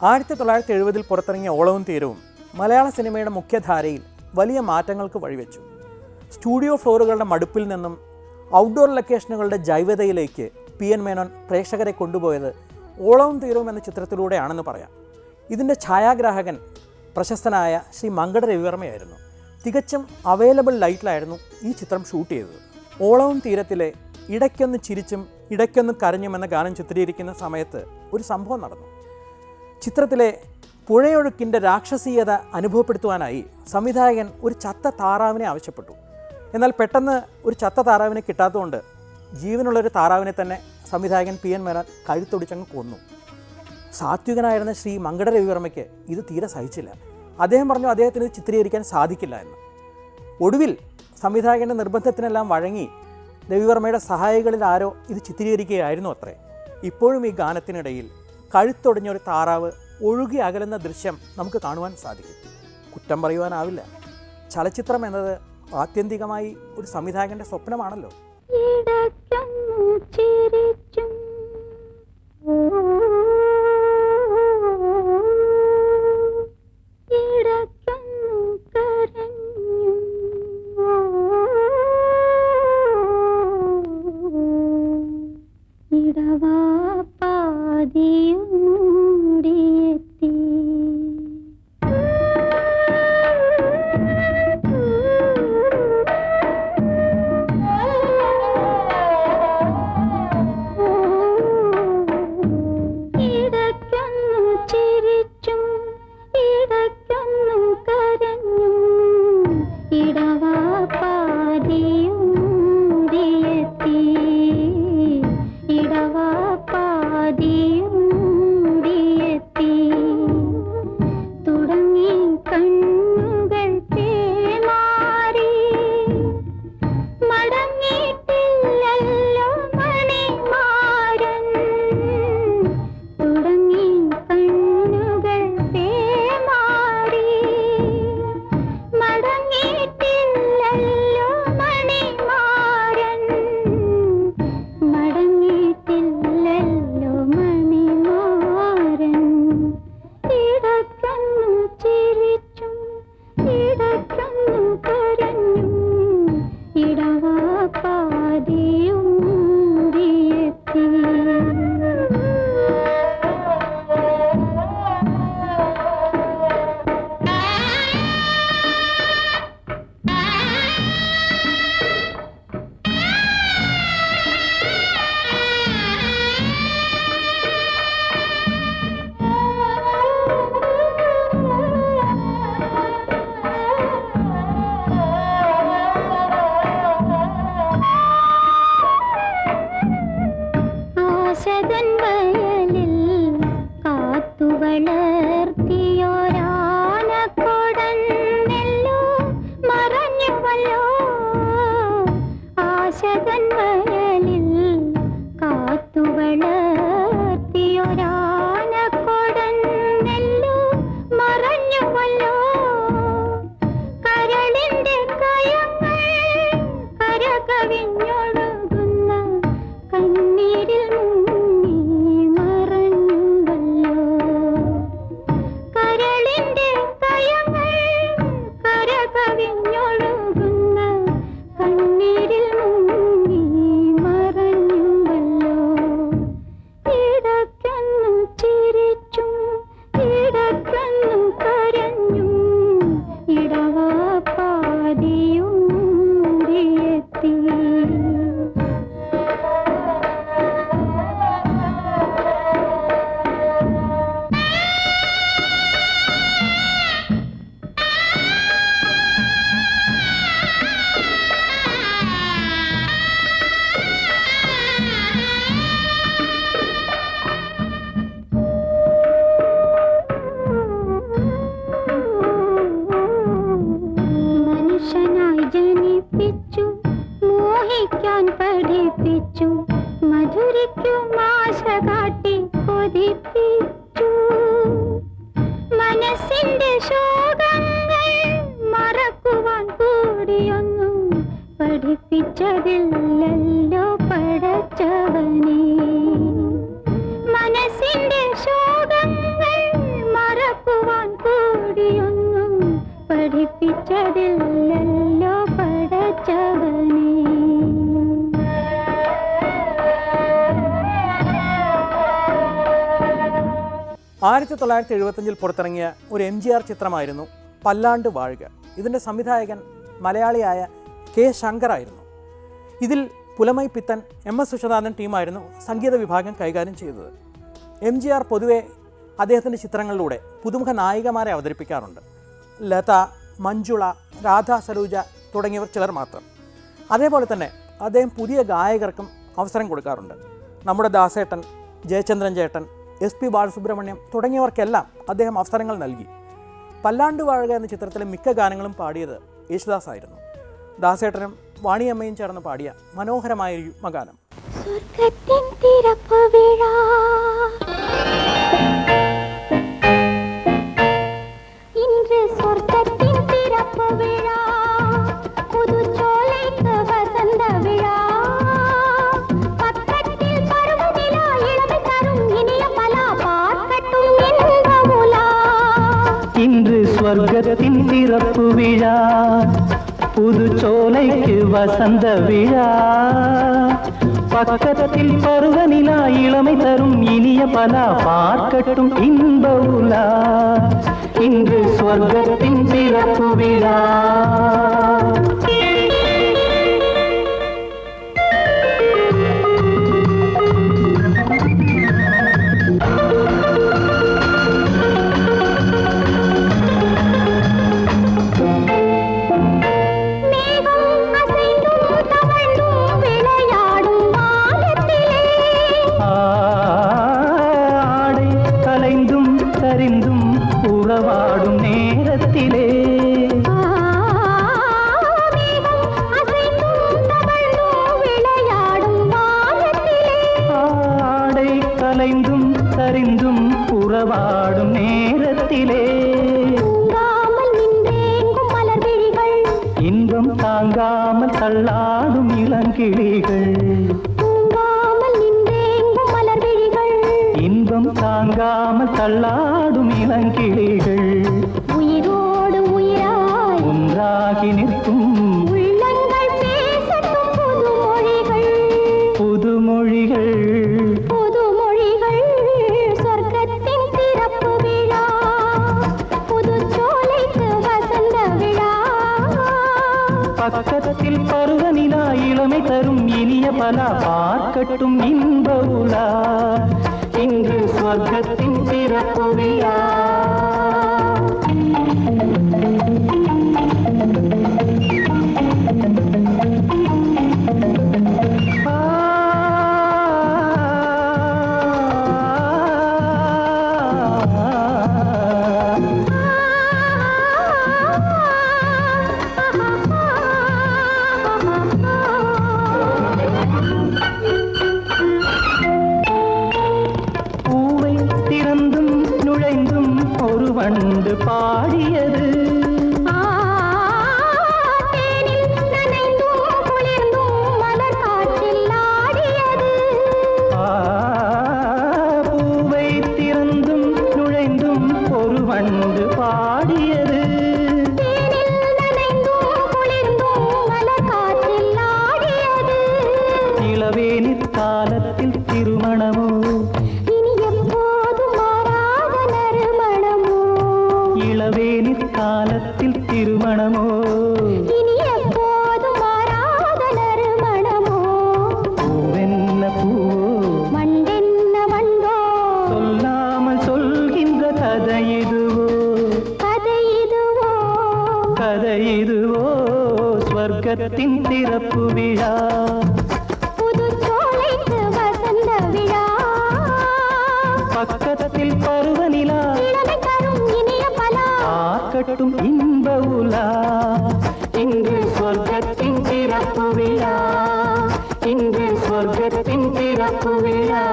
1970 പുറത്തിറങ്ങിയ ഓളവും തീരവും മലയാള സിനിമയുടെ മുഖ്യധാരയിൽ വലിയ മാറ്റങ്ങൾക്ക് വഴിവെച്ചു. സ്റ്റുഡിയോ ഫ്ലോറുകളുടെ മടുപ്പിൽ നിന്നും ഔട്ട്ഡോർ ലൊക്കേഷനുകളുടെ ജൈവതയിലേക്ക് PN മേനോൻ പ്രേക്ഷകരെ കൊണ്ടുപോയത് ഓളവും തീരവും എന്ന ചിത്രത്തിലൂടെയാണെന്ന് പറയാം. ഇതിൻ്റെ ഛായാഗ്രാഹകൻ പ്രശസ്തനായ ശ്രീ മങ്കട രവിവർമ്മയായിരുന്നു. തികച്ചും അവൈലബിൾ ലൈറ്റിലായിരുന്നു ഈ ചിത്രം ഷൂട്ട് ചെയ്തത്. ഓളവും തീരത്തിലെ ഇടയ്ക്കൊന്ന് ചിരിച്ചും ഇടയ്ക്കൊന്ന് കരഞ്ഞും എന്ന ഗാനം ചിത്രീകരിക്കുന്ന സമയത്ത് ഒരു സംഭവം നടന്നു. ചിത്രത്തിലെ പുഴയൊഴുക്കിൻ്റെ രാക്ഷസീയത അനുഭവപ്പെടുത്തുവാനായി സംവിധായകൻ ഒരു ചത്ത താറാവിനെ ആവശ്യപ്പെട്ടു. എന്നാൽ പെട്ടെന്ന് ഒരു ചത്ത താറാവിനെ കിട്ടാത്തതുകൊണ്ട് ജീവനുള്ളൊരു താറാവിനെ തന്നെ സംവിധായകൻ PN മേനോൻ കഴുത്തൊടിച്ചങ്ങ് കൊന്നു. സാത്വികനായിരുന്ന ശ്രീ മങ്കട രവിവർമ്മയ്ക്ക് ഇത് തീരെ സഹിച്ചില്ല. അദ്ദേഹം പറഞ്ഞു അദ്ദേഹത്തിന് ഇത് ചിത്രീകരിക്കാൻ സാധിക്കില്ല എന്ന്. ഒടുവിൽ സംവിധായകൻ്റെ നിർബന്ധത്തിനെല്ലാം വഴങ്ങി രവിവർമ്മയുടെ സഹായികളിൽ ആരോ ഇത് ചിത്രീകരിക്കുകയായിരുന്നു അത്രേ. ഇപ്പോഴും ഈ ഗാനത്തിനിടയിൽ കഴുത്തൊടിഞ്ഞൊരു താറാവ് ഒഴുകി അകലുന്ന ദൃശ്യം നമുക്ക് കാണുവാൻ സാധിക്കും. കുറ്റം പറയുവാനാവില്ല. ചലച്ചിത്രം എന്നത് ആത്യന്തികമായി ഒരു സംവിധായകൻ്റെ സ്വപ്നമാണല്ലോ. പഠിപ്പിച്ചതില്ലല്ലോ പടച്ചവനെ മനസ്സിന്റെ ശോകങ്ങൾ വെച്ചതില്ലല്ലോ പടച്ചവനേ. 1975 പുറത്തിറങ്ങിയ ഒരു MGR ചിത്രമായിരുന്നു പല്ലാണ്ട് വാഴുക. ഇതിൻ്റെ സംവിധായകൻ മലയാളിയായ കെ ശങ്കറായിരുന്നു. ഇതിൽ പുലമൈ പിത്തൻ MS വിശ്വനാഥൻ ടീമായിരുന്നു സംഗീത വിഭാഗം കൈകാര്യം ചെയ്തത്. MGR പൊതുവെ അദ്ദേഹത്തിൻ്റെ ചിത്രങ്ങളിലൂടെ പുതുമുഖ നായികമാരെ അവതരിപ്പിക്കാറുണ്ട്. ലത, മഞ്ജുള, രാധാ സലൂജ തുടങ്ങിയവർ ചിലർ മാത്രം. അതേപോലെ തന്നെ അദ്ദേഹം പുതിയ ഗായകർക്കും അവസരം കൊടുക്കാറുണ്ട്. നമ്മുടെ ദാസേട്ടൻ, ജയചന്ദ്രൻ ചേട്ടൻ, SP ബാലസുബ്രഹ്മണ്യം തുടങ്ങിയവർക്കെല്ലാം അദ്ദേഹം അവസരങ്ങൾ നൽകി. പല്ലാണ്ട് വാഴുക എന്ന ചിത്രത്തിലെ മിക്ക ഗാനങ്ങളും പാടിയത് യേശുദാസ് ആയിരുന്നു. ദാസേട്ടനും വാണിയമ്മയും ചേർന്ന് പാടിയ മനോഹരമായ ഒരു യുഗ്മഗാനം. സ്വർഗ്ഗത്തിൻ തിരപ്പ് വീഴ ഇன்று സ്വർഗ്ഗത്തിൻ തിരപ്പ് വീഴ പുതുച്ചോലയ്ക്ക് വസന്ത വിഴ പക്കത്തിൽ പർവ്വനില ഇളമി തരും ഇനിയ പല പാർക്കട്ടും ഇன்பമുല. இன்று ஸ்வர்க்கத்தின் திறப்பு விழா புதுச்சோலைக்கு வசந்த விழா பக்கத்தில் பருவநிலா இளமை தரும் இனிய பலா பார்க்கட்டும் இன்ப உலா. இன்று ஸ்வர்க்கத்தின் திறப்பு விழா. உறவாடும் நேரத்திலே ஆடை கலைந்தும் சரிந்தும் உறவாடும் நேரத்திலே இன்பம் தாங்காமல் தள்ளாடும் இளங்கிளிகள் இன்பம் தாங்காமல் தள்ளாடும் இளங்கிளிகள் உயிரோடு உயிராய் ஒன்றாகி நிற்கும் உள்ளங்கள் பேசட்டும் புதுமொழிகள் புதுமொழிகள் புதுமொழிகள். சொர்க்கத்தின் திறப்பு விழா புதுச்சோலைக்கு வசந்த விழா பக்கத்தில் பருவநிலா இளமை தரும் இனிய பலா பார்க்கட்டும் இன்ப உலா. இன்று ஸ்வர்க்கத்தின் திறப்பு விழா. ஒரு வண்டு பாடியது பூவை திறந்தும் நுழைந்தும் ஒரு வண்டு பாடியது இளவேனிற் காலத்தில் திருமணமோ இளவேனிற் காலத்தில் திருமணமோ இனி எப்போதும் மாறாத நறுமணமோ பூவென்ன பூவோ மண்டென்ன வண்டோ சொல்லாமல் சொல்கின்ற கதை இதுவோ கதை இதுவோ கதை இதுவோ ஸ்வர்க்கத்தின் திறப்பு விழா புதுச்சோலைக்கு வசந்த விழா பக்கத்தில் பருவநிலா இளமை தரும் இனிய பலா பார்க்கட்டும் இன்ப உலா. இன்று ஸ்வர்க்கத்தின் திறப்பு விழா. இன்று ஸ்வர்க்கத்தின் திறப்பு விழா.